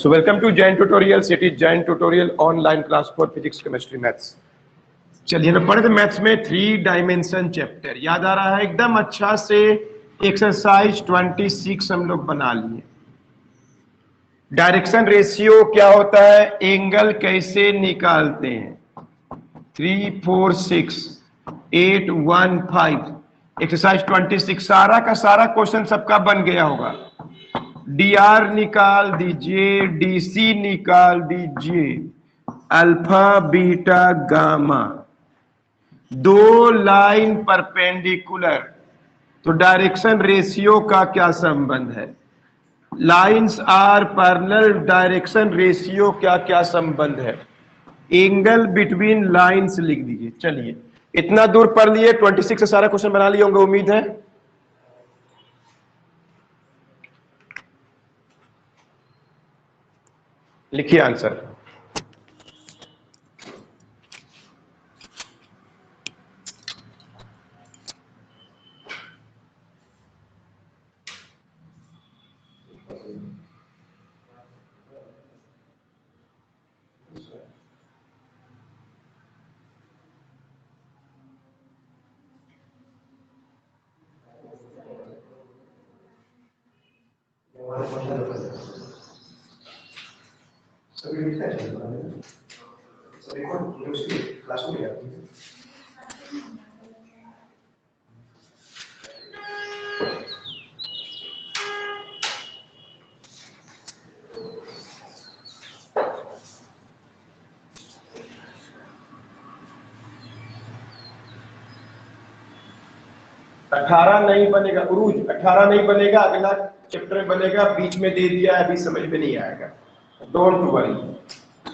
So welcome to Jain Tutorials. It is Jain Tutorial online class for physics, chemistry, maths. चलिए ना पढ़े थे maths में 3 dimension chapter याद आ रहा है एकदम अच्छा से। एक्सरसाइज 26 हम लोग बना लिए। डायरेक्शन रेशियो क्या होता है, एंगल कैसे निकालते हैं, 3, 4, 6, 8, 1, 5। एक्सरसाइज 26 सारा का सारा क्वेश्चन सबका बन गया होगा। dr निकाल दीजिए, dc निकाल दीजिए, अल्फा बीटा गामा, दो लाइन परपेंडिकुलर, तो डायरेक्शन रेशियो का क्या संबंध है, lines are parallel, direction ratio क्या क्या संबंध है, एंगल बिटवीन लाइंस लिख दीजिए। चलिए इतना दूर पढ़ लिए, 26 से सारा क्वेश्चन बना लिए होंगे उम्मीद है। लिखिए आंसर। अठारह नहीं बनेगा, उरूज 18 नहीं बनेगा, अगला चैप्टर बनेगा, बीच में दे दिया है, अभी समझ में नहीं आएगा, डोंट वरी।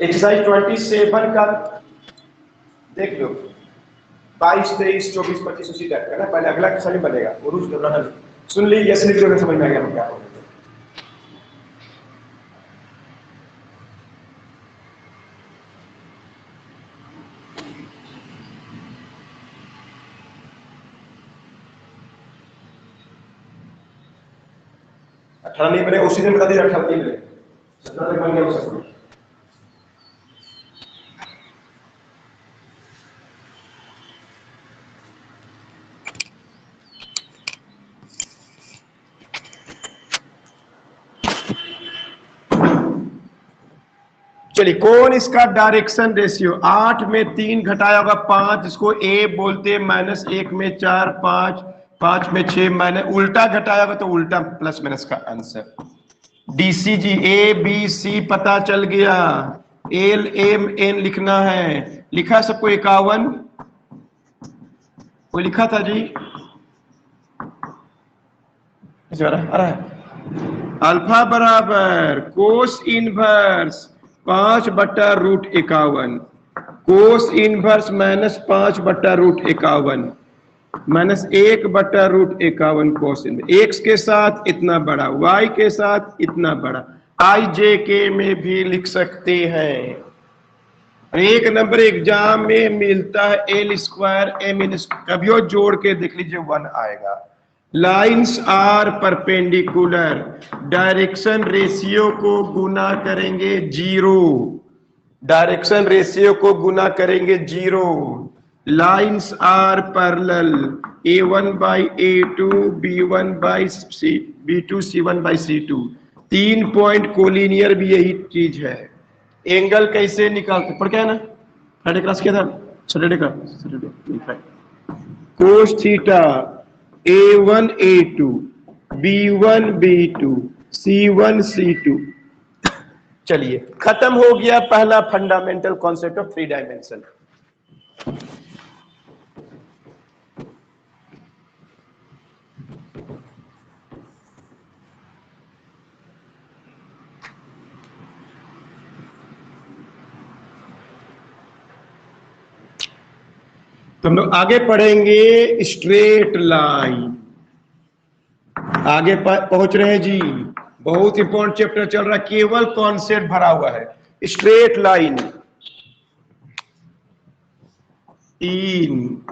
एक्सरसाइज 27 का देख लो, 22, 23, 24, 25 उसी टाइप का ना, पहले अगला एक्सरसाइज बनेगा, उरूज घबराना नहीं। सुन ली, यस लिख लो, समझ में आ गया क्या होगा। अठारह नहीं बने, उसी दिन बता दिया 18 नहीं बने, 17 तक बन गया हो सकता। चलिए कौन इसका डायरेक्शन रेशियो, 8 में 3 घटाया होगा 5, इसको ए बोलते, -1 में 4, 5, 5 में 6, मैंने उल्टा घटाया होगा तो उल्टा प्लस माइनस का आंसर। डीसी जी ए बी सी पता चल गया, एल एम एन लिखना है, लिखा सबको 51, कोई लिखा था जी, आ रहा है। अल्फा बराबर cos inverse 5/√51, cos inverse -5/√51, -1/√51 cos inverse. X के साथ इतना बड़ा, वाई के साथ इतना बड़ा, आई जे के में भी लिख सकते हैं। एक नंबर एग्जाम में मिलता है L² M n², कभी जोड़ के देख लीजिए 1 आएगा। Lines are perpendicular, direction ratio को गुना करेंगे 0, डायरेक्शन रेशियो को गुना करेंगे 0। Lines are parallel, A1/A2, B2 C1/C2, 3 point collinear भी यही चीज है। एंगल कैसे निकालते, पर क्या है ना, फ्राइडे क्लास किया था, सैटरडे का, cos theta A1 A2, B1 B2, C1 C2। चलिए खत्म हो गया पहला फंडामेंटल कॉन्सेप्ट ऑफ 3 डायमेंशन। तो हम लोग आगे पढ़ेंगे स्ट्रेट लाइन। आगे पहुंच रहे हैं जी, बहुत इंपॉर्टेंट चैप्टर चल रहा है, केवल कॉन्सेप्ट भरा हुआ है। स्ट्रेट लाइन 3,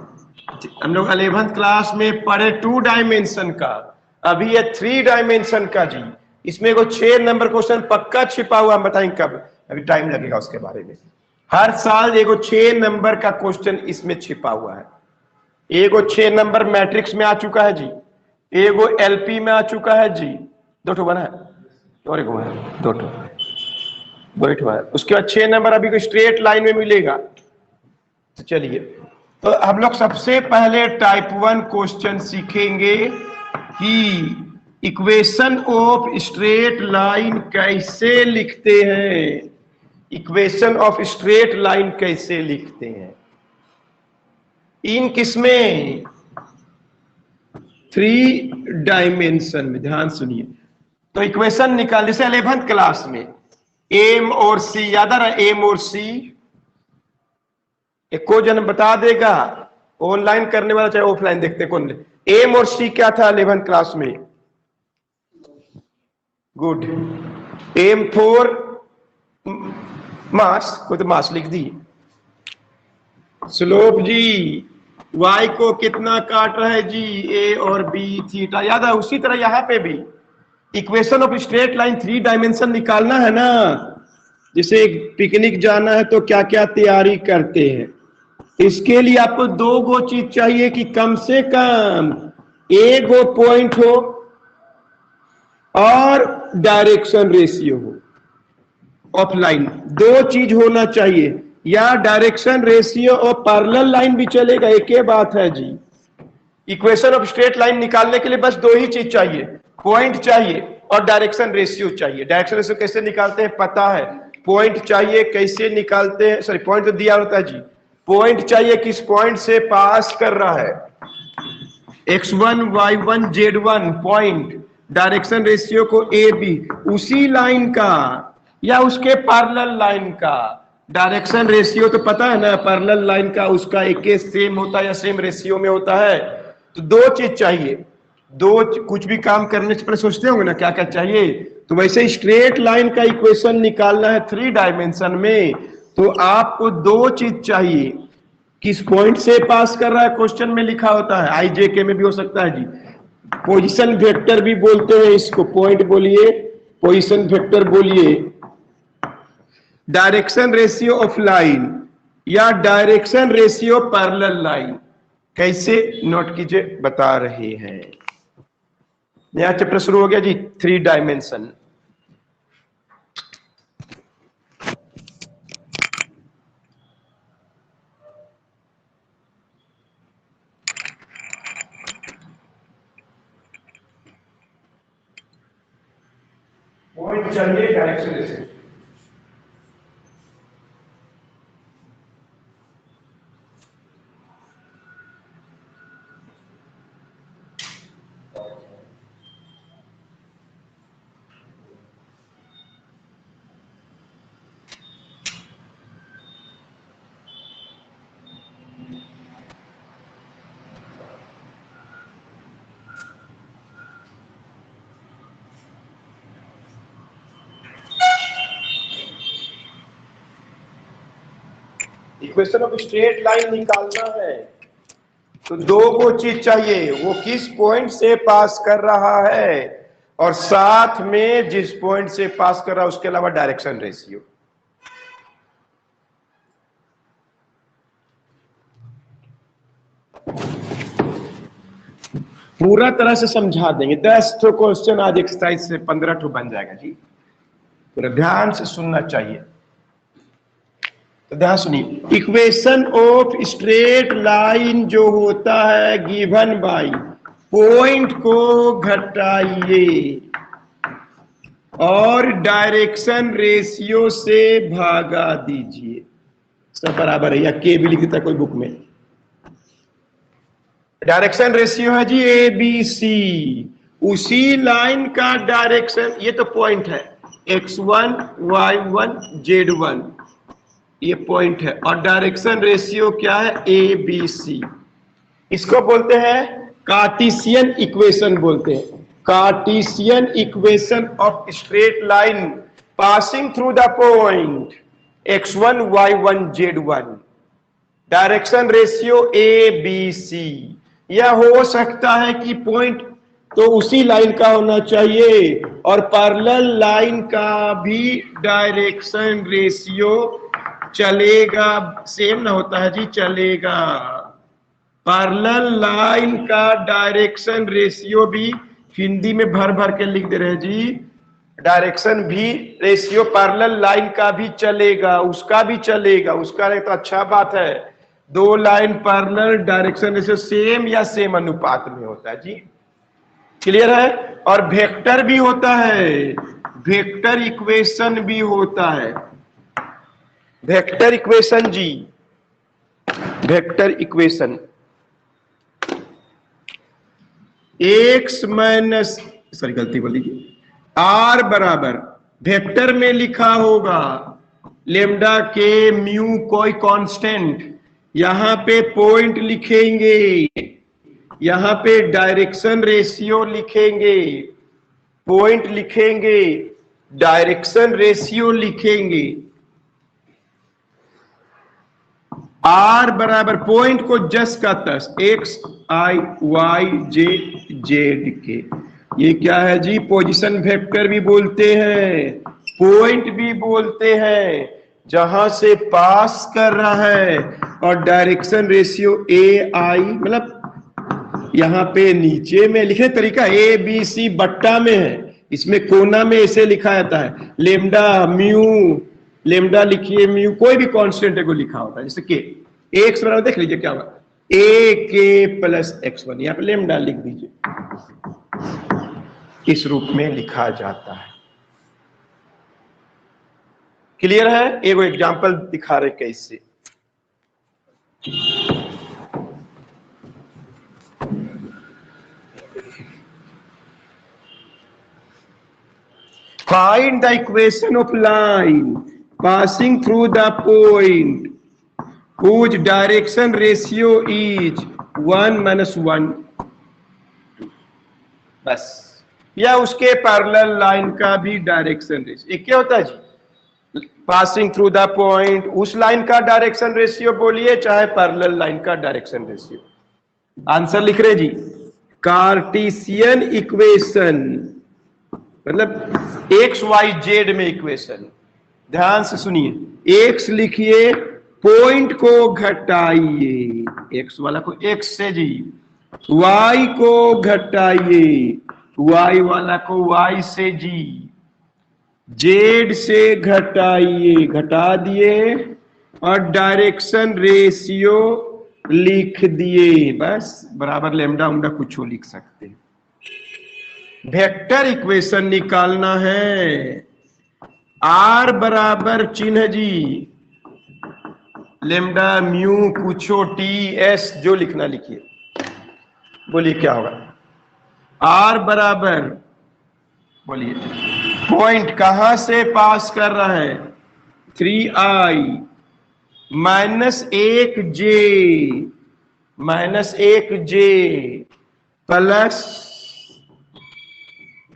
हम लोग 11th क्लास में पढ़े 2 डायमेंशन का, अभी है 3 डायमेंशन का जी। इसमें एगो 6 नंबर क्वेश्चन पक्का छिपा हुआ, बताएंगे कब, अभी टाइम लगेगा उसके बारे में। हर साल एगो 6 नंबर का क्वेश्चन इसमें छिपा हुआ है। एगो 6 नंबर मैट्रिक्स में आ चुका है जी, एगो एलपी में आ चुका है जी, 2 ठो बना है और एगो है 2 ठो, 2 ठो है। उसके बाद 6 नंबर अभी को स्ट्रेट लाइन में मिलेगा। तो चलिए, तो हम लोग सबसे पहले टाइप 1 क्वेश्चन सीखेंगे कि इक्वेशन ऑफ स्ट्रेट लाइन कैसे लिखते हैं। इक्वेशन ऑफ स्ट्रेट लाइन कैसे लिखते हैं इन किसमें, 3 डायमेंशन में। ध्यान सुनिए, तो इक्वेशन निकाल, जैसे 11th क्लास में एम और सी याद आ रहा है, एम और सी एक को जन बता देगा, ऑनलाइन करने वाला चाहे ऑफलाइन, देखते कौन। एम और सी क्या था 11th क्लास में, गुड, एम फॉर मास, को तो मास लिख दी। स्लोप जी, y को कितना काट रहा है जी, a और b थीटा, याद है। उसी तरह यहां पे भी equation of straight line 3 dimension निकालना है ना। जैसे पिकनिक जाना है तो क्या क्या तैयारी करते हैं, इसके लिए आपको 2 गो चीज चाहिए कि कम से कम एक गो पॉइंट हो और डायरेक्शन रेशियो हो। ऑफलाइन 2 चीज होना चाहिए, या डायरेक्शन रेशियो और पैरेलल लाइन भी चलेगा, एक ही बात है जी। इक्वेशन ऑफ स्ट्रेट लाइन निकालने के लिए बस 2 ही चीज चाहिए, पॉइंट चाहिए और डायरेक्शन रेशियो चाहिए। डायरेक्शन रेशियो कैसे निकालते हैं पता है, पॉइंट चाहिए कैसे निकालते हैं, सॉरी पॉइंट तो दिया होता है जी, पॉइंट चाहिए किस पॉइंट से पास कर रहा है, x1 y1 z1 point, direction ratio को ए बी, उसी लाइन का या उसके पैरेलल लाइन का। डायरेक्शन रेशियो तो पता है ना, पैरेलल लाइन का उसका एक सेम होता है या सेम रेशियो में होता है। तो 2 चीज चाहिए, कुछ भी काम करने से पहले सोचते होंगे ना क्या क्या चाहिए, तो वैसे स्ट्रेट लाइन का इक्वेशन निकालना है 3 डायमेंशन में, तो आपको 2 चीज चाहिए, किस पॉइंट से पास कर रहा है, क्वेश्चन में लिखा होता है, IJK में भी हो सकता है जी, पोजीशन वेक्टर भी बोलते हैं इसको, पॉइंट बोलिए, पोजीशन वेक्टर बोलिए, डायरेक्शन रेशियो ऑफ लाइन या डायरेक्शन रेशियो पैरेलल लाइन। कैसे नोट कीजिए, बता रहे हैं। नया चैप्टर शुरू हो गया जी, 3 डायमेंशन। पॉइंट चाहिए, direction ratio. Equation of straight line निकालना है तो 2 को चीज चाहिए, वो किस पॉइंट से पास कर रहा है और साथ में जिस पॉइंट से पास कर रहा है उसके अलावा डायरेक्शन रेशियो। पूरा तरह से समझा देंगे, 10 ठो क्वेश्चन आज एक्सरसाइज से 15 ठो बन जाएगा जी, पूरा ध्यान से सुनना चाहिए। तो ध्यान सुनिए, इक्वेशन ऑफ स्ट्रेट लाइन जो होता है गिवन बाय, पॉइंट को घटाइए और डायरेक्शन रेशियो से भागा दीजिए, सब बराबर है, या के भी लिख देता कोई बुक में। डायरेक्शन रेशियो है जी ए बी सी, उसी लाइन का डायरेक्शन, ये तो पॉइंट है, x1 y1 z1 ये पॉइंट है, और डायरेक्शन रेशियो क्या है, ए बी सी। इसको बोलते हैं कार्टेशियन इक्वेशन, बोलते हैं Cartesian equation of straight line passing through the point x1 y1 z1, direction ratio A B C. यह हो सकता है कि पॉइंट तो उसी लाइन का होना चाहिए, और पैरेलल लाइन का भी डायरेक्शन रेशियो चलेगा, सेम ना होता है जी, चलेगा। पैरेलल लाइन का डायरेक्शन रेशियो भी, हिंदी में भर भर के लिख दे रहे जी, डायरेक्शन भी रेशियो पैरेलल लाइन का भी चलेगा, उसका भी चलेगा, उसका तो अच्छा बात है। दो line parallel, direction ratio same या सेम अनुपात में होता है जी, क्लियर है। और वेक्टर भी होता है, वेक्टर इक्वेशन भी होता है, वेक्टर इक्वेशन जी, vector equation x minus, sorry गलती बोल लीजिए, आर बराबर वेक्टर में लिखा होगा लेमडा के म्यू कोई कांस्टेंट, यहां पे पॉइंट लिखेंगे, यहां पे डायरेक्शन रेशियो लिखेंगे, पॉइंट लिखेंगे, डायरेक्शन रेशियो लिखेंगे। आर बराबर पॉइंट को जस का तस, एक्स आई वाई जे जेड के, ये क्या है जी, पोजीशन वेक्टर भी बोलते हैं, पॉइंट भी बोलते हैं, जहां से पास कर रहा है। और डायरेक्शन रेशियो ए आई, मतलब यहां पे नीचे में लिखे तरीका ए बी सी बट्टा में है, इसमें कोना में ऐसे लिखा जाता है, लेमडा म्यू, लेमडा लिखिए, म्यू कोई भी कांस्टेंट है को लिखा होता है, जैसे के एक्स बराबर देख लीजिए क्या होगा, ए के प्लस एक्स वन, यहां पे लेमडा लिख दीजिए, इस रूप में लिखा जाता है। क्लियर है। एक एग्जांपल दिखा रहे कैसे, find the equation of line passing through the point whose direction ratio is 1 minus 1, बस, या उसके पैरेलल लाइन का भी डायरेक्शन रेशियो, क्या होता है जी, पासिंग थ्रू द पॉइंट, उस लाइन का डायरेक्शन रेशियो बोलिए, चाहे पैरेलल लाइन का डायरेक्शन रेशियो। आंसर लिख रहे जी, कार्टेशियन इक्वेशन मतलब एक्स वाई जेड में इक्वेशन, ध्यान से सुनिए, एक्स लिखिए, पॉइंट को घटाइए, एक्स वाला को एक्स से जी, वाई को घटाइए, वाई वाला को वाई से जी, जेड से घटाइए, घटा दिए, और डायरेक्शन रेशियो लिख दिए, बस बराबर लेमडा उमडा कुछ लिख सकते हैं। वेक्टर इक्वेशन निकालना है, आर बराबर चिन्ह जी, लेमडा म्यू कुछो टी एस जो लिखना लिखिए, बोलिए क्या होगा, आर बराबर, बोलिए पॉइंट कहां से पास कर रहा है, 3i minus 1j, minus 1j plus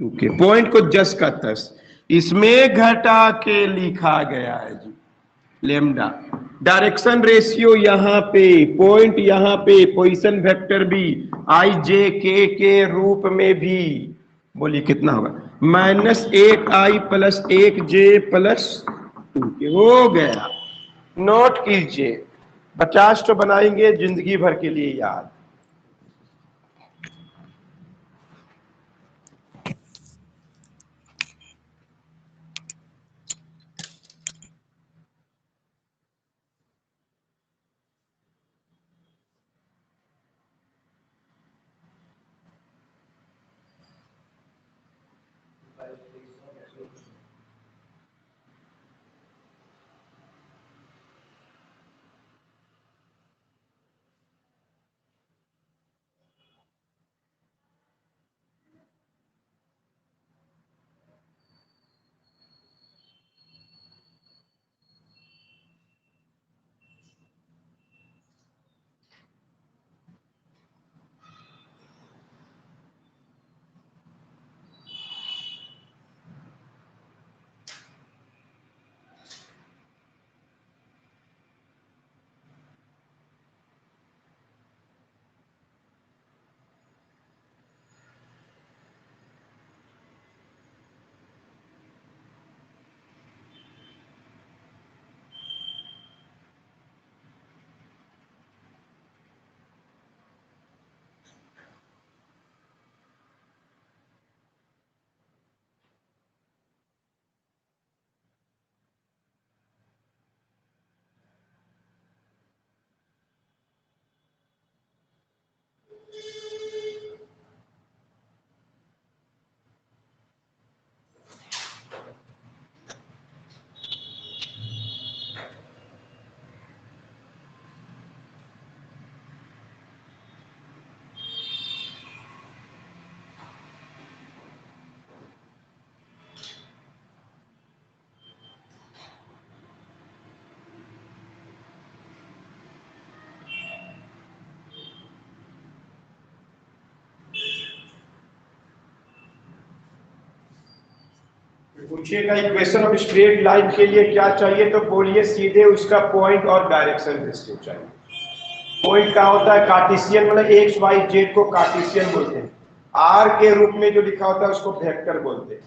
2 के, पॉइंट को जस का तस, इसमें घटा के लिखा गया है जी लेमडा, डायरेक्शन रेशियो यहां पे, पॉइंट यहां पे, पोजीशन वेक्टर भी आई जे के रूप में भी, बोलिए कितना होगा, minus 1i plus 1j plus 2 के, हो गया। नोट कीजिए, 50 तो बनाएंगे जिंदगी भर के लिए याद। पूछिएगा इक्वेशन ऑफ स्ट्रेट लाइन के लिए क्या चाहिए, तो बोलिए सीधे उसका पॉइंट और डायरेक्शन रेशियो चाहिए। पॉइंट क्या होता है, कार्टेशियन, मतलब एक्स वाई जेड को कार्टेशियन बोलते हैं। आर के रूप में जो लिखा होता है उसको वेक्टर बोलते हैं।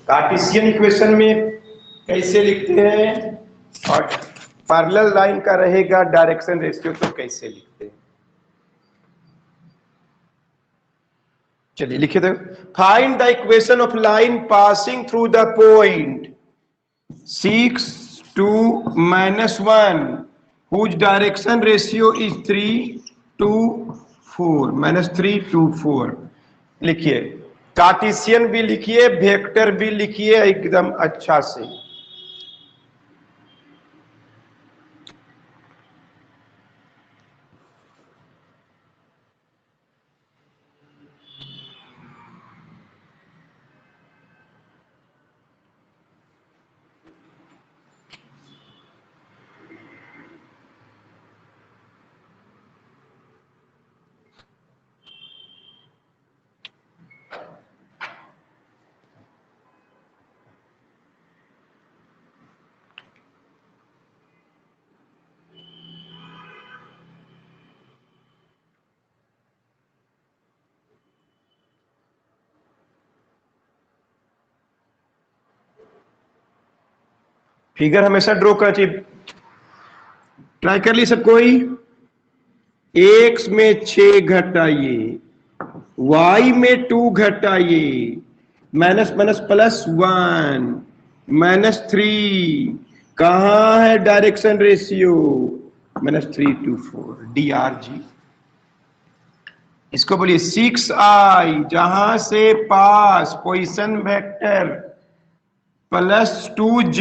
कार्टेशियन इक्वेशन में कैसे लिखते हैं, और पैरेलल लाइन का रहेगा डायरेक्शन रेशियो तो कैसे लिखते हैं। चलिए लिखिए, तो find the equation of line passing through the point 6 2 -1 whose direction ratio is 3 to 4 -3 to 4। लिखिए, कार्टेशियन भी लिखिए, वेक्टर भी लिखिए एकदम अच्छा से। फिगर हमेशा ड्रॉ करना चाहिए। ट्राई कर ली सब कोई। एक्स में 6 घटाइए, वाई में 2 घटाइए, माइनस माइनस प्लस 1 -3, कहां है डायरेक्शन रेशियो, -3 to 4 DRG। इसको बोलिए 6i, जहां से पास पोजीशन वेक्टर +2j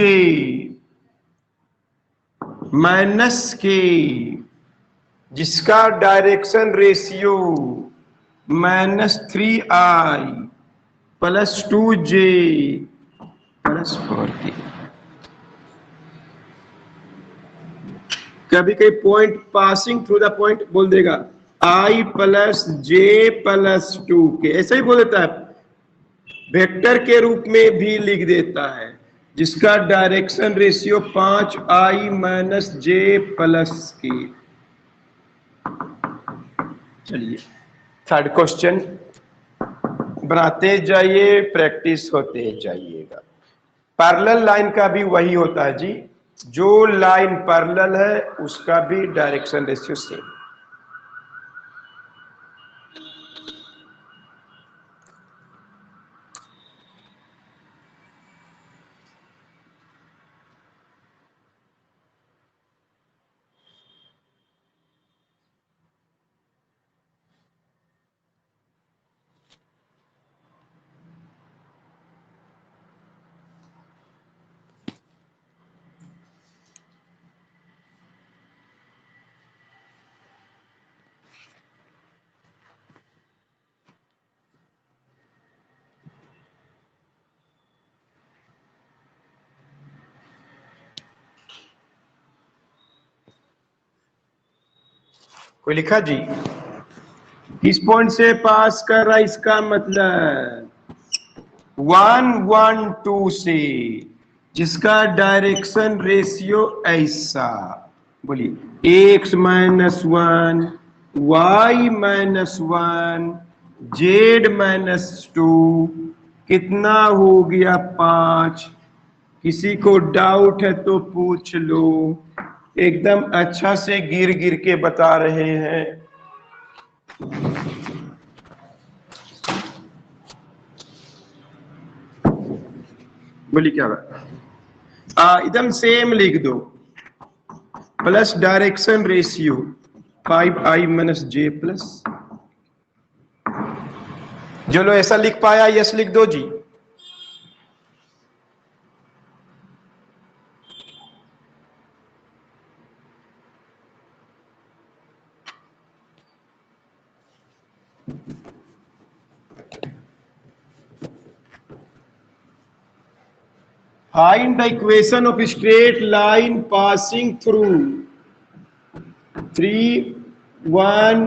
-k, जिसका direction ratio -3i +2j +4k। कभी कभी point passing through the point बोल देगा i + j + 2k, ऐसा ही बोल देता है। वेक्टर के रूप में भी लिख देता है, जिसका direction ratio 5i - j + k। चलिए थर्ड क्वेश्चन बनाते जाइए, प्रैक्टिस होते जाइएगा। पैरेलल लाइन का भी वही होता है जी, जो लाइन पैरेलल है उसका भी डायरेक्शन रेशियो सेम। कोई लिखा जी, किस पॉइंट से पास कर रहा है, इसका मतलब 1 1 2 से, जिसका डायरेक्शन रेशियो ऐसा बोलिए x minus 1, y minus 1, z minus 2, कितना हो गया 5। किसी को डाउट है तो पूछ लो। एकदम अच्छा से गिर गिर के बता रहे हैं। बोलिए क्या बात। एकदम सेम लिख दो, plus direction ratio 5i minus j plus. जो लोग ऐसा लिख पाया यस लिख दो जी। Find the equation of straight line passing through 3, 1,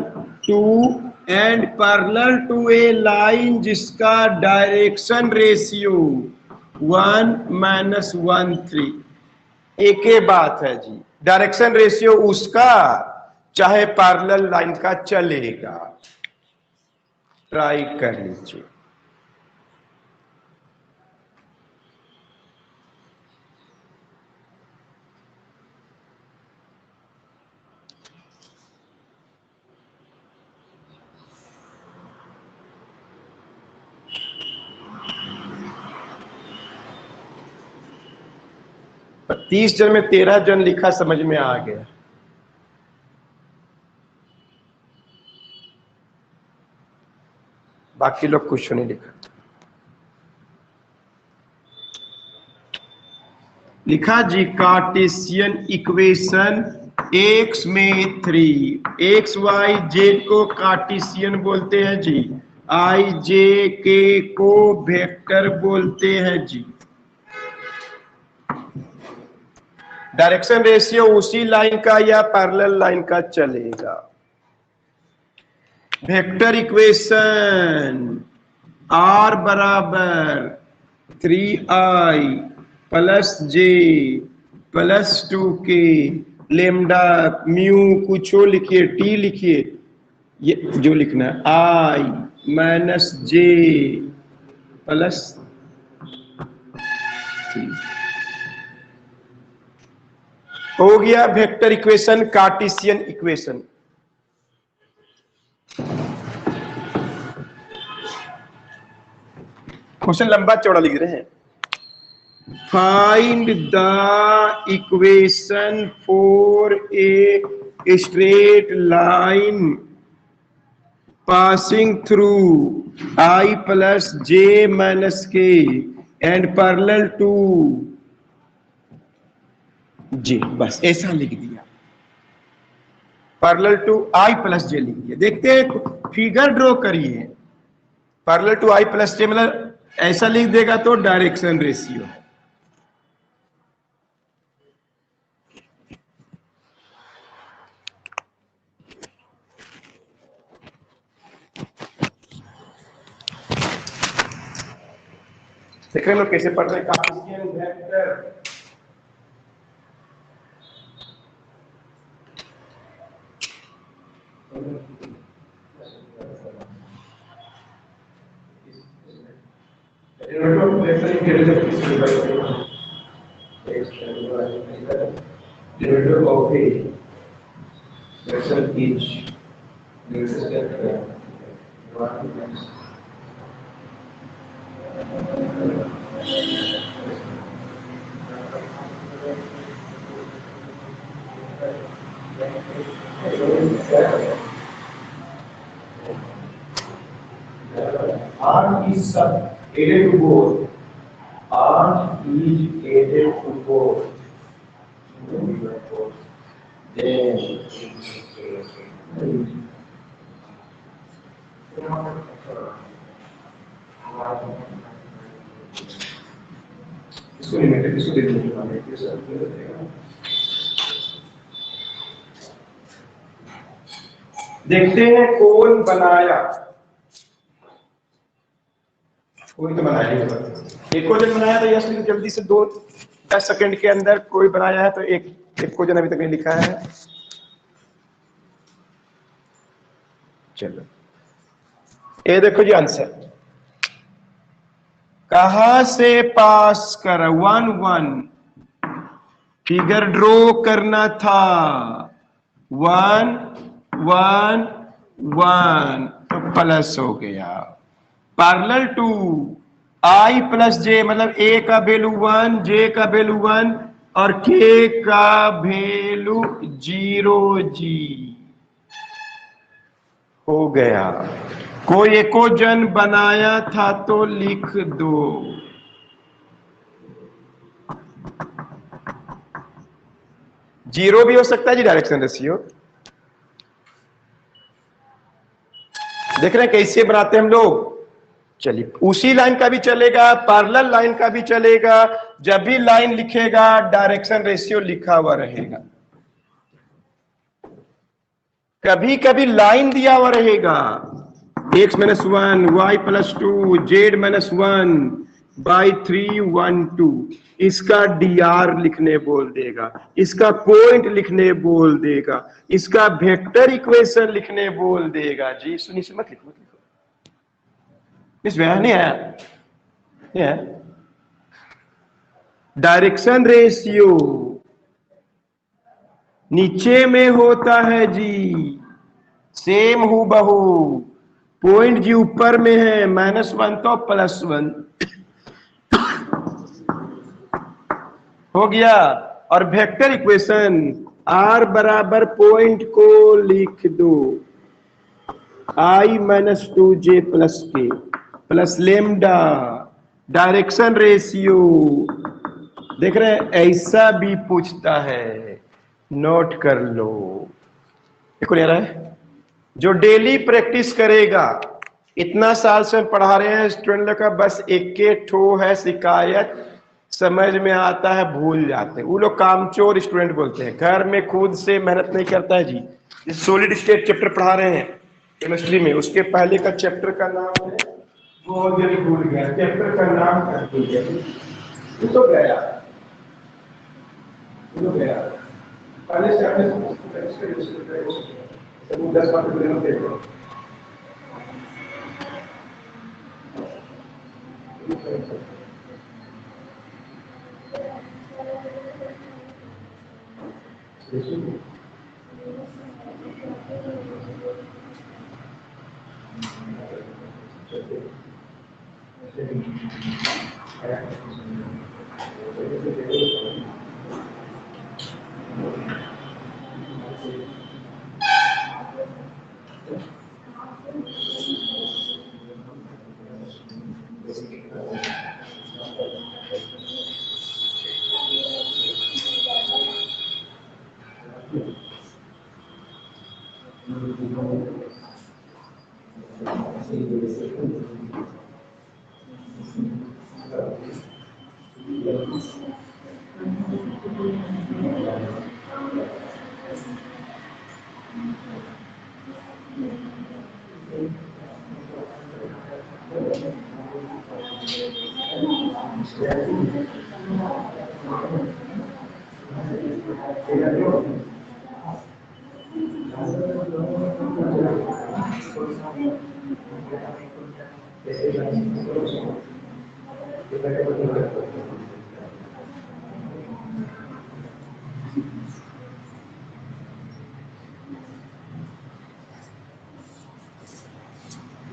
2 and parallel to a line जिसका डायरेक्शन रेशियो 1 माइनस 1 3। एक ही बात है जी, डायरेक्शन रेशियो उसका चाहे पैरेलल लाइन का चलेगा। ट्राई कर लीजिए। पर 30 जन में 13 जन लिखा, समझ में आ गया। बाकी लोग कुछ नहीं लिखा। लिखा जी कार्टेशियन इक्वेशन x में 3, एक्स वाई जेड को कार्टेशियन बोलते हैं जी, आई जे के को वेक्टर बोलते हैं जी। डायरेक्शन रेशियो उसी लाइन का या पैरेलल लाइन का चलेगा। वेक्टर इक्वेशन r बराबर 3i प्लस जे प्लस 2k लेमडा म्यू कुछ लिखिए, टी लिखिए, ये जो लिखना है, आई माइनस जे प्लस हो गया vector equation, Cartesian equation. Question लंबा चौड़ा लिख रहे हैं। Find the equation for a straight line passing through I plus J minus के एंड पैरेलल टू जे। बस ऐसा लिख दिया, पैरेलल टू आई प्लस जे लिख दिया। देखते हैं, फिगर ड्रॉ करिए। पैरेलल टू आई प्लस जे मतलब ऐसा लिख देगा तो डायरेक्शन रेशियो है। देख रहे लोग कैसे पढ़ रहे हैं, Cartesian vector. Derivative of a vector each R is added to both. R is added to both. Then इसको लिमिटेड, इसको दे दीजिए। देखते हैं कौन बनाया, कोई तो बनाया नहीं। एक को जब बनाया तो यस जल्दी से 2-10 सेकंड के अंदर कोई बनाया है तो एक एक क्वेश्चन अभी तक नहीं लिखा है। चलो ये देखो जी आंसर, कहां से पास कर 1 1 फिगर ड्रॉ करना था, 1 1 1 तो प्लस हो गया। पैरेलल टू आई प्लस जे मतलब ए का वैल्यू 1, जे का वैल्यू 1 और के का वैल्यू 0 जी। हो गया। कोई इक्वेशन बनाया था तो लिख दो। जीरो भी हो सकता है जी डायरेक्शन रेशियो। देख रहे हैं कैसे बनाते हैं हम लोग। चलिए उसी लाइन का भी चलेगा, पैरेलल लाइन का भी चलेगा। जब भी लाइन लिखेगा डायरेक्शन रेशियो लिखा हुआ रहेगा। कभी कभी लाइन दिया हुआ रहेगा, x - 1 y + 2 z - 1 by 3 1 2, इसका dr लिखने बोल देगा, इसका पॉइंट लिखने बोल देगा, इसका वेक्टर इक्वेशन लिखने बोल देगा। जी सुनिए, मत लिखो मत लिखो, इस वह नहीं है। डायरेक्शन रेशियो नीचे में होता है जी, सेम हूबहू। पॉइंट जी ऊपर में है, -1 तो +1 हो गया। और वेक्टर इक्वेशन r बराबर पॉइंट को लिख दो, i - 2j + k plus lambda direction ratio. देख रहे हैं ऐसा भी पूछता है, नोट कर लो। देखो ले रहा है, जो डेली प्रैक्टिस करेगा, इतना साल से हम पढ़ा रहे हैं स्टूडेंट लोग का, बस एक एक ठो है शिकायत, समझ में आता है भूल जाते हैं। वो लोग कामचोर स्टूडेंट बोलते हैं, घर में खुद से मेहनत नहीं करता है जी। सॉलिड स्टेट चैप्टर पढ़ा रहे हैं केमिस्ट्री में, उसके पहले का चैप्टर का नाम है, वो भूल गया, चैप्टर का नाम भूल गया, तो गया पहले से अपने 10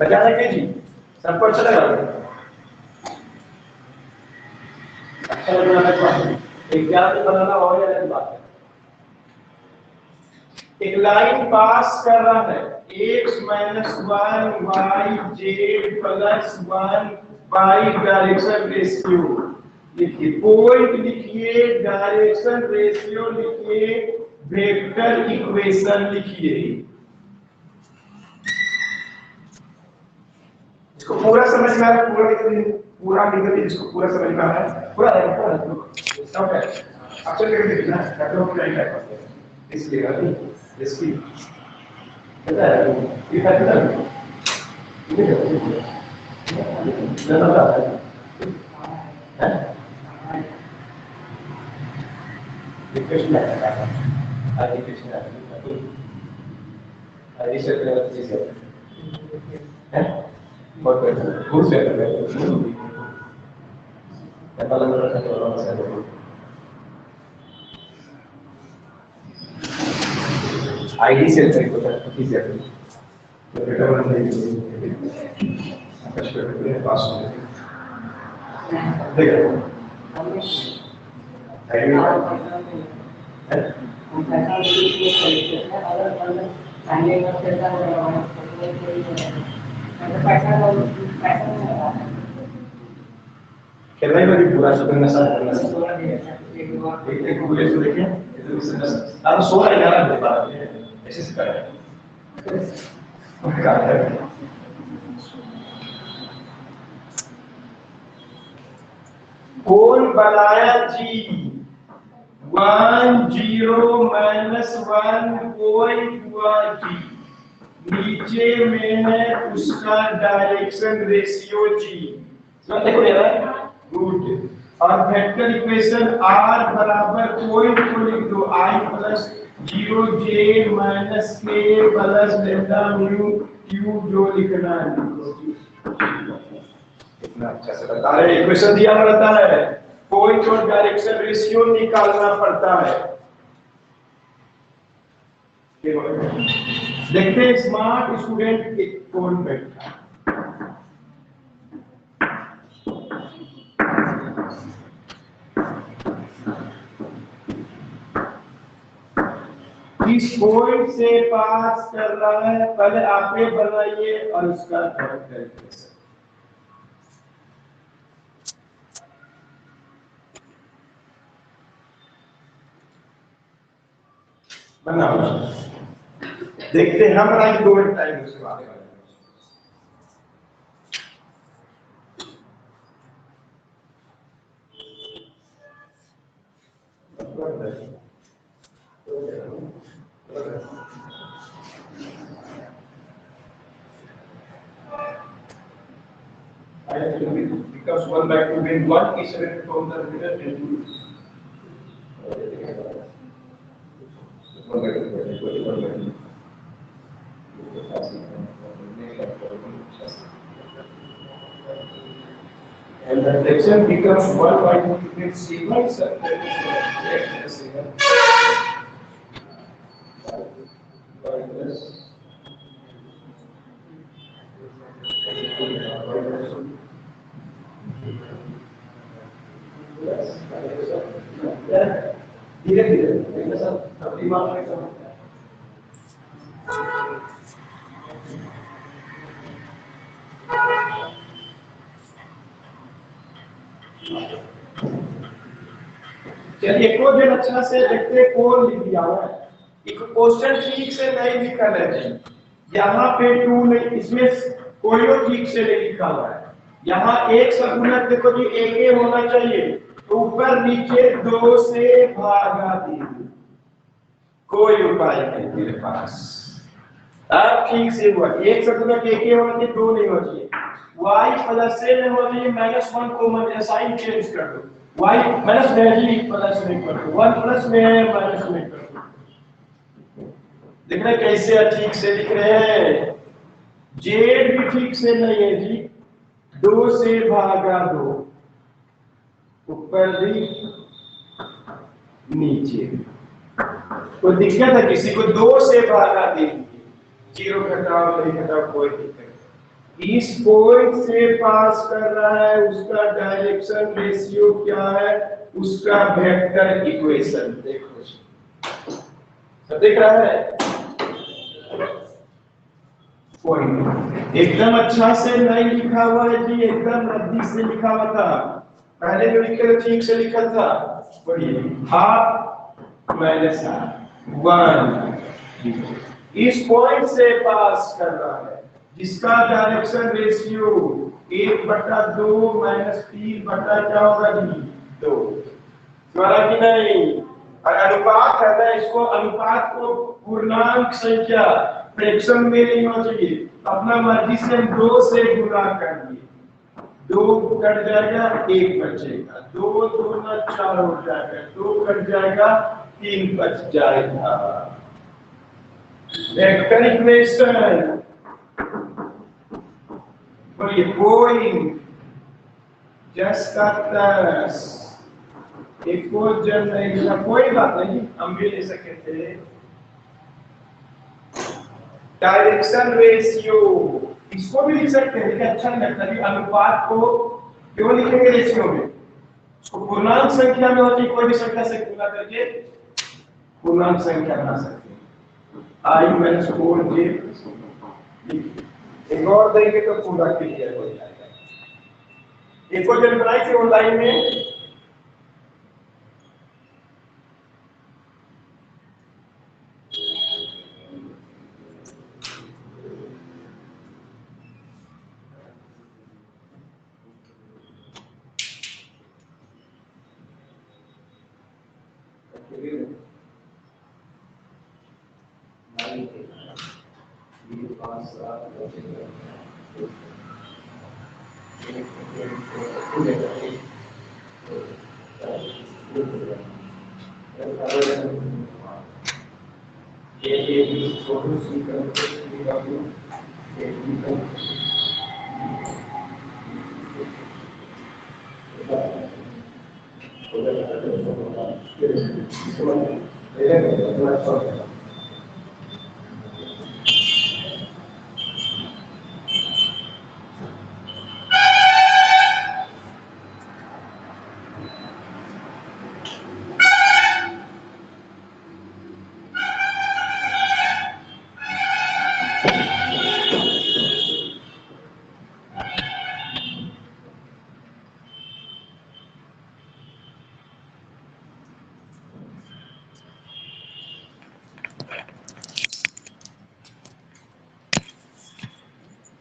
बजा रखे जी, सबको अच्छा लगा? अच्छा लगा तो एग्जाम बनाना और अलग बात है। एक लाइन पास कर रहा है, x - 1 y z + 1 by direction ratio लिखिए, पॉइंट लिखिए, डायरेक्शन रेशियो लिखिए, वेक्टर इक्वेशन लिखिए। इसको पूरा समझ में आ रहा है? पूरा निकल इसको पूरा समझ में आ रहा है? पूरा सब है। अक्षर करके लिखना है, कैपिटल में नहीं है इसलिए गाली इसकी पता है ये कैपिटल ये ज्यादा है Question है आगे question है आगे से चीज है बहुत बेहतर बहुत बेहतर पहला नंबर का तो और से आईडी से चेक होता है किसी से तो बेटा बन जाएगी अच्छा बेटा पास हो देखो आईडी है खेलने में भी पूरा सुबह नशा करना एक पूरे से देखें अब 16-11 दे पा रहे हैं ऐसे से करें कौन बनाया जी 1 0 माइनस 1 कोई हुआ जी नीचे में है उसका डायरेक्शन रेशियो जी देखो यार गुड और वेक्टर इक्वेशन r बराबर कोई को लिख दो I plus 0j minus k plus lambda mu q जो लिखना है इतना अच्छा से बता रहे इक्वेशन दिया रहता है कोई तो डायरेक्शन रेशियो निकालना पड़ता है देखते हैं स्मार्ट स्टूडेंट कौन बैठा इस पॉइंट से पास कर रहा है पहले आप ये बनाइए और उसका बनाओ देखते हैं हमारा दो टाइम उसके बाद because 1/2 being 1 is written from the middle into 1/2 and the direction becomes 1/2 means sigma धीरे धीरे सब दिमाग में समझता है चलिए क्वेश्चन अच्छा से देखते कौन लिख दिया हुआ है एक क्वेश्चन ठीक से नहीं लिखा है यहाँ पे 2 नहीं इसमें कोई ठीक से नहीं लिखा हुआ है यहाँ एक सगुणक देखो जी एक होना चाहिए ऊपर नीचे 2 से भागा दीजिए कोई उपाय नहीं मेरे पास अब ठीक से हुआ एक सगुणक एक होना चाहिए 2 नहीं होना चाहिए y प्लस से में होना चाहिए -1 को साइन चेंज कर दो y माइनस में प्लस में कर दो 1 प्लस में माइनस में कर दो देख रहे कैसे ठीक से लिख रहे हैं z भी ठीक से नहीं है जी 2 से भागा 2 ऊपर भी नीचे कोई दिक्कत है किसी को 2 से भागा दीजिए 0 घटाओ नहीं घटाओ कोई दिक्कत इस पॉइंट से पास कर रहा है उसका डायरेक्शन रेशियो क्या है उसका वेक्टर इक्वेशन देखो सब दिख रहा है पॉइंट एकदम अच्छा से नहीं लिखा हुआ है जी एकदम रद्दी से लिखा हुआ था पहले जो लिखे थे ठीक से लिखा था पढ़िए हाफ माइनस 1 इस पॉइंट से पास कर रहा है जिसका डायरेक्शन रेशियो 1/2 माइनस 3 क्या होगा जी 2 द्वारा कि नहीं और अनुपात है ना इसको अनुपात को पूर्णांक संख्या फ्रैक्शन में नहीं होना चाहिए अपना मर्जी से हम 2 से गुणा कर दिए 2 कट जाएगा 1 बचेगा 2 2 4 हो जाएगा 2 कट जाएगा 3 बच जाएगा। वेक्टर इक्वेशन बोलिए गोइंग जस्ट कटर्स एको जन नहीं लिखा, कोई बात नहीं, हम भी ले सकते थे। डायरेक्शन रेशियो इसको भी लिख सकते हैं, लेकिन अच्छा नहीं लगता कि अनुपात को क्यों लिखेंगे रेशियो में, उसको पूर्णांक संख्या में होती, कोई भी संख्या से गुणा करके पूर्णांक संख्या बना सकते हैं। I-4j एक और देंगे तो पूरा क्लियर हो जाएगा। एक और जन बनाई थी ऑनलाइन में,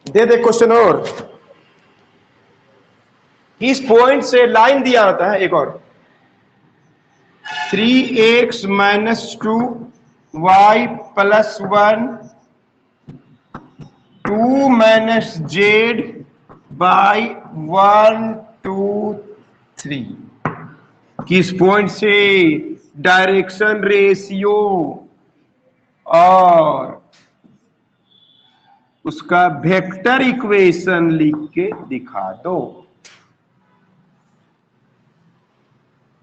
दे दे क्वेश्चन और इस पॉइंट से लाइन दिया होता है एक और 3x - 2y + 1 2 - z by 1 2 3 किस पॉइंट से डायरेक्शन रेशियो और उसका वेक्टर इक्वेशन लिख के दिखा दो।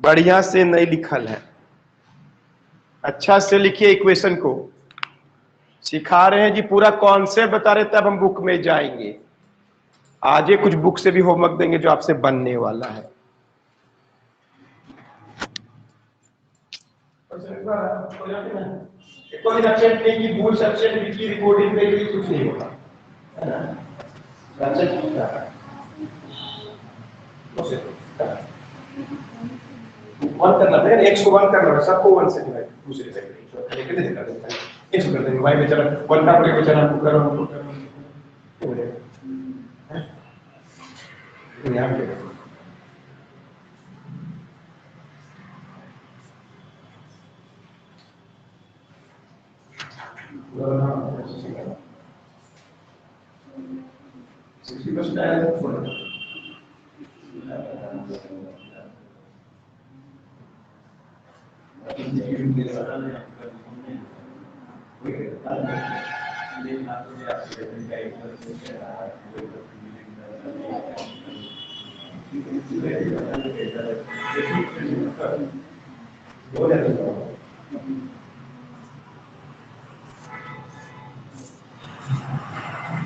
बढ़िया से नहीं लिखल है, अच्छा से लिखिए इक्वेशन को। सिखा रहे हैं जी, पूरा कॉन्सेप्ट बता रहे, तब हम बुक में जाएंगे। आज ही कुछ बुक से भी होमवर्क देंगे जो आपसे बनने वाला है। रिकॉर्डिंग के लिए कुछ नहीं होगा, है ना? वन करना पड़ेगा, x को 1 करना है, सबको 1 से डिवाइड, दूसरे से लेके दे देगा, x कर देंगे, y बेचारा 1 का पड़ेगा, बेचारा को करो यहाँ पे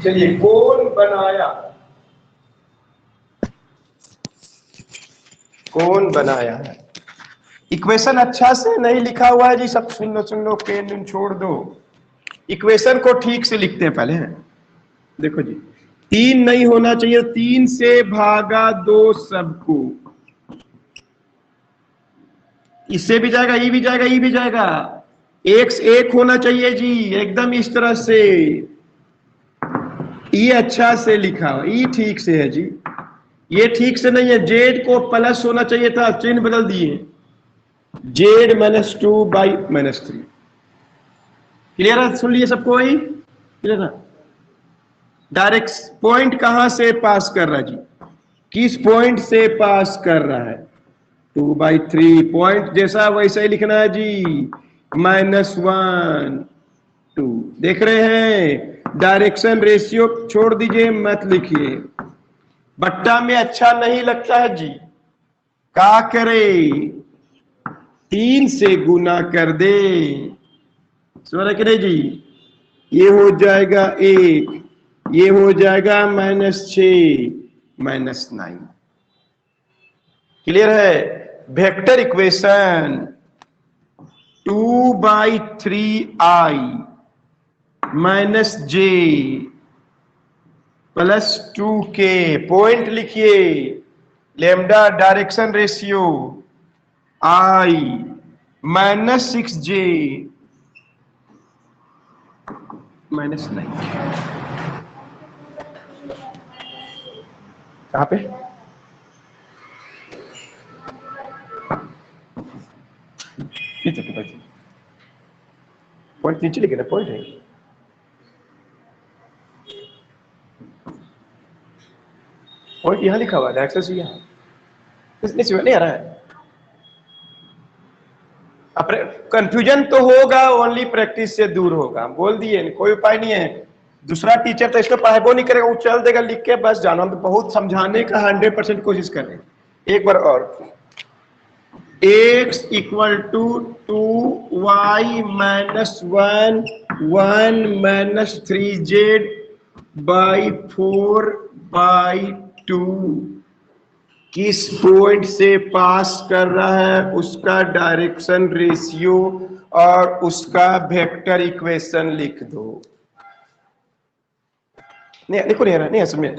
चलिए, कौन बनाया, कौन बनाया है? इक्वेशन अच्छा से नहीं लिखा हुआ है जी, सब सुन लो, पेन छोड़ दो, इक्वेशन को ठीक से लिखते हैं पहले। देखो जी, 3 नहीं होना चाहिए, 3 से भागा 2 सबको, इससे भी जाएगा, ये भी जाएगा, ये भी जाएगा, x 1 होना चाहिए जी, एकदम इस तरह से। ये अच्छा से लिखा हो, ये ठीक से है जी, ये ठीक से नहीं है। z को प्लस होना चाहिए था, चिन्ह बदल दिए, z - 2 by -3। क्लियर है? सुन लिए सबको? ही क्लियर है? डायरेक्ट पॉइंट कहां से पास कर रहा है जी, किस पॉइंट से पास कर रहा है? 2/3 पॉइंट जैसा वैसा ही लिखना है जी। -1 2 देख रहे हैं। डायरेक्शन रेशियो छोड़ दीजिए, मत लिखिए, बट्टा में अच्छा नहीं लगता है जी। क्या करे, 3 से गुना कर दे, समझ रहे जी। ये हो जाएगा 1, ये हो जाएगा -6 -9। क्लियर है। Vector equation 2/3i -j +2k point लिखिए, lambda direction ratio i -6j -9। कहां पे पॉइंट नीचे लिखे ना, पॉइंट है, पॉइंट यहां लिखा हुआ है, एक्सेस यहां नहीं आ रहा है। कंफ्यूजन तो होगा, ओनली प्रैक्टिस से दूर होगा, बोल दिए, कोई उपाय नहीं है। दूसरा टीचर तो इसको पढ़ाबो नहीं करेगा, वो चल देगा लिख के बस जाना। हम तो बहुत समझाने का 100% कोशिश कर रहे हैं। एक बार और, x equal to 2y -1 1 -3z by 4/2 किस पॉइंट से पास कर रहा है, उसका डायरेक्शन रेशियो और उसका वेक्टर इक्वेशन लिख दो। नहीं लिखो, नहीं आ रहा, नहीं है समझ।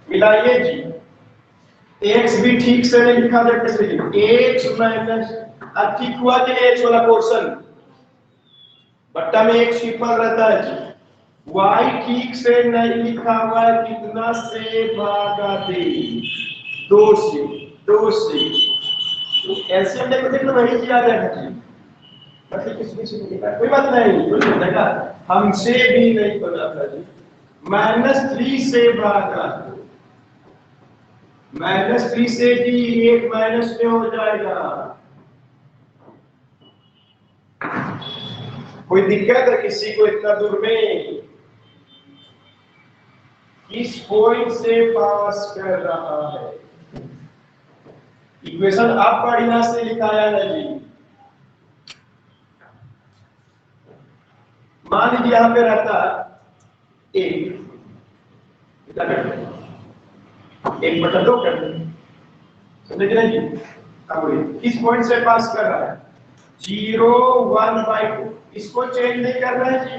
मिलाइए जी, एक्स भी ठीक से नहीं लिखा जाए, कैसे लिखेंगे? एक्स माइनस ठीक हुआ कि एक्स वाला पोर्शन बट्टा में एक सिंपल रहता है जी। वाई ठीक से नहीं लिखा हुआ है, कितना से भागा दे, 2 से तो एलसीएम देखो, देखो वही चीज आ जाएगा जी। मतलब किसी से नहीं लिखा, कोई बात नहीं, कोई नहीं देखा, हमसे भी नहीं बना था जी। -3 से भागा, -3 से जी एक माइनस में हो जाएगा। कोई दिक्कत है किसी को इतना दूर में? किस पॉइंट से पास कर रहा है? इक्वेशन आप बढ़िया से लिखाया है जी। मान लीजिए यहां पे रहता एक 1/2 कर दें, समझ रहे जी। अब किस पॉइंट से पास कर रहा है? 0 1/2, इसको चेंज नहीं कर रहे हैं जी।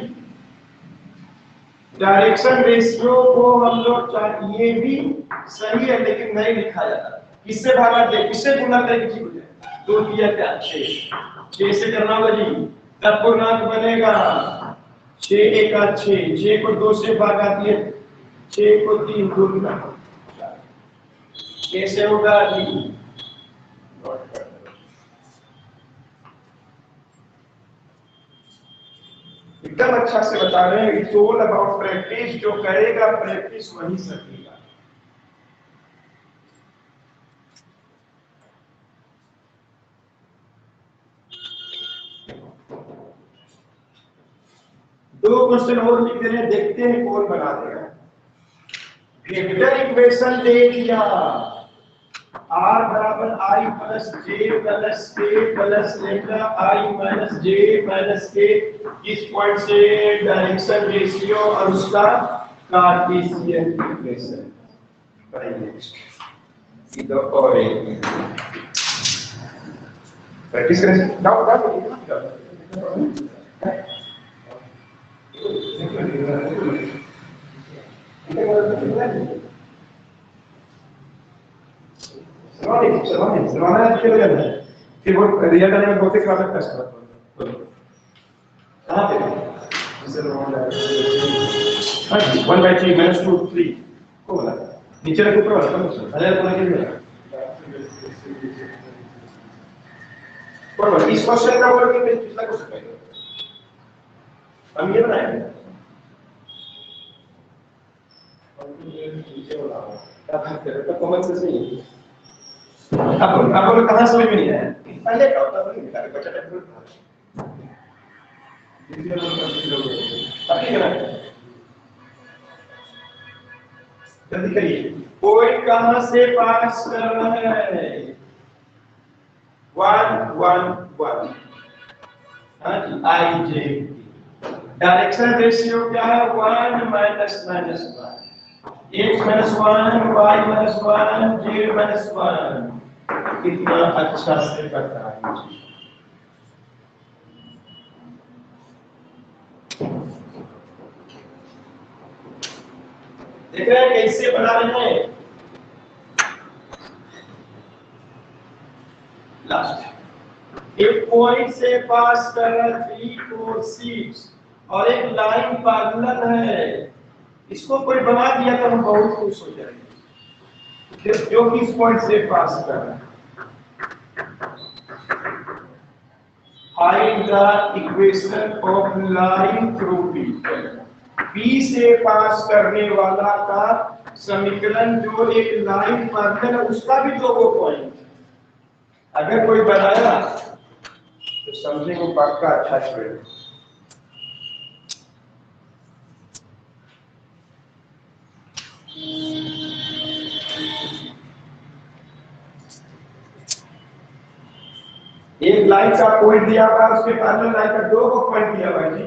डायरेक्शन रेशियो को हम लोग, ये भी सही है लेकिन नहीं लिखा जाता। किससे भागा दे, किससे गुना करें, किसी को 2 दिया क्या 6 से करना होगा जी, तब पूर्णांक बनेगा 6 1 6, 6 को 2 से भागा दिए, 6 को 3 गुना, कैसे होगा जी? एकदम अच्छा से बता रहे हैं, इट्स ऑल अबाउट प्रैक्टिस। जो करेगा प्रैक्टिस वही सकेगा। दो क्वेश्चन और लिख दे रहे हैं, देखते हैं कौन बना देगा। वेक्टर इक्वेशन दे दिया r बराबर I plus j plus k plus lambda I minus j minus k इस पॉइंट से डायरेक्शन रेशियो और उसका कार्टेशियन इक्वेशन पढ़ेंगे सीधा और एक प्रैक्टिस करें doubt Semuanya kecil kan? Keyboard dia kan yang gotik kerana tes kan? Apa itu? Bisa 1/3 minus 2 3. Kau mana? नीचे रखो ऊपर वाला कौन सा? अरे अपना क्या है? पर इस क्वेश्चन का वर्क में कितना क्वेश्चन है? हम ये बनाएंगे। नीचे वाला। तो कॉमन सेंस नहीं है। अब कहां समझ में नहीं आया पहले का होता नहीं था बच्चा टाइप था जल्दी करिए कोई कहां से पास कर रहा है 1 1 1 हां जी आई जे डायरेक्शन रेशियो क्या है 1 minus minus 1 x minus 1 y minus 1 z minus 1 कितना अच्छा से करता है देख रहे हैं कैसे बना रहे हैं लास्ट एक पॉइंट से पास कर रहा 3 4 6 और एक लाइन पैरेलल है इसको कोई बना दिया तो हम बहुत खुश हो जाएंगे जो कि इस पॉइंट से पास कर रहा है Find the equation of line through P. P से पास करने वाला का समीकरण जो एक लाइन पैरेलल है उसका भी दो पॉइंट अगर कोई बनाया तो समझने को पक्का अच्छा छोड़ेगा एक लाइन का पॉइंट दिया हुआ है उसके पैरेलल लाइन का दो को पॉइंट दिया हुआ है जी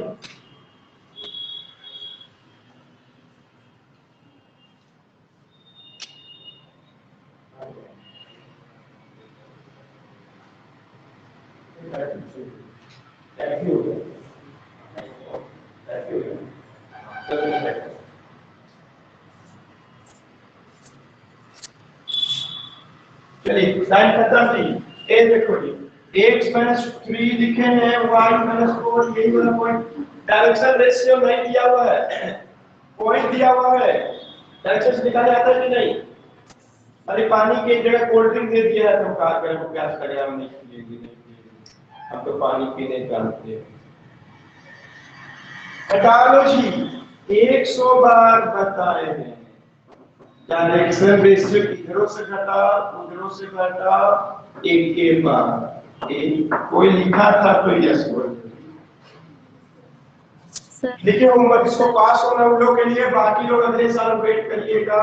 चलिए लाइन खत्म थी ए देखो जी x माइनस 3 लिखे हैं y माइनस 4 यही वाला पॉइंट डायरेक्शन रेशियो नहीं दिया हुआ है पॉइंट दिया हुआ है डायरेक्शन से निकाला जाता है कि नहीं अरे पानी की जगह कोल्ड ड्रिंक दे दिया है तो क्या करें वो प्यास करेगा हम नहीं पिएंगे हम तो पानी पीने जानते हैं हटा लो जी 100 बार बताए हैं डायरेक्शन रेशियो इधरों से घटा उधरों से घटा एक के बाद कोई लिखा था तो यस बोल देखिए होमवर्क इसको पास होना उन लोग के लिए बाकी लोग अगले साल वेट करिएगा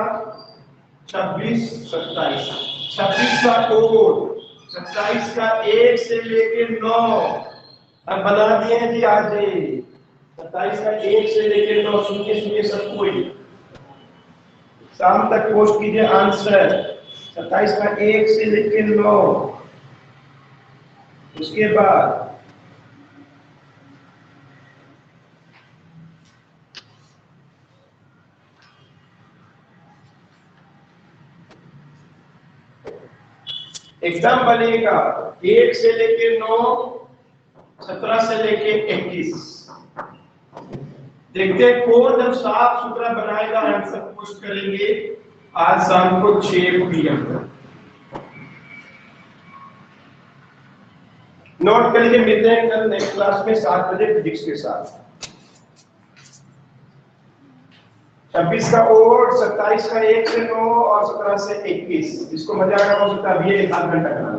26 27 26 का कोड 27 का 1 से लेके 9 अब बना दिए हैं जी आज 27 का 1 से लेके 9 सुनिए सब कोई शाम तक पोस्ट कीजिए आंसर 27 का 1 से लेके 9 उसके बाद एग्जाम बनेगा 1 से लेके 9 17 से लेके 21 देखते हैं कौन जब साफ सुथरा बनाएगा आंसर पोस्ट करेंगे आज शाम को 6 PM नोट कर लीजिए मिलते हैं कल नेक्स्ट क्लास में 7 बजे फिजिक्स के साथ 26 का और 27 का 1 से 9 और 17 से 21 इसको मजा आएगा हो सकता है अभी 1 आध घंटा करना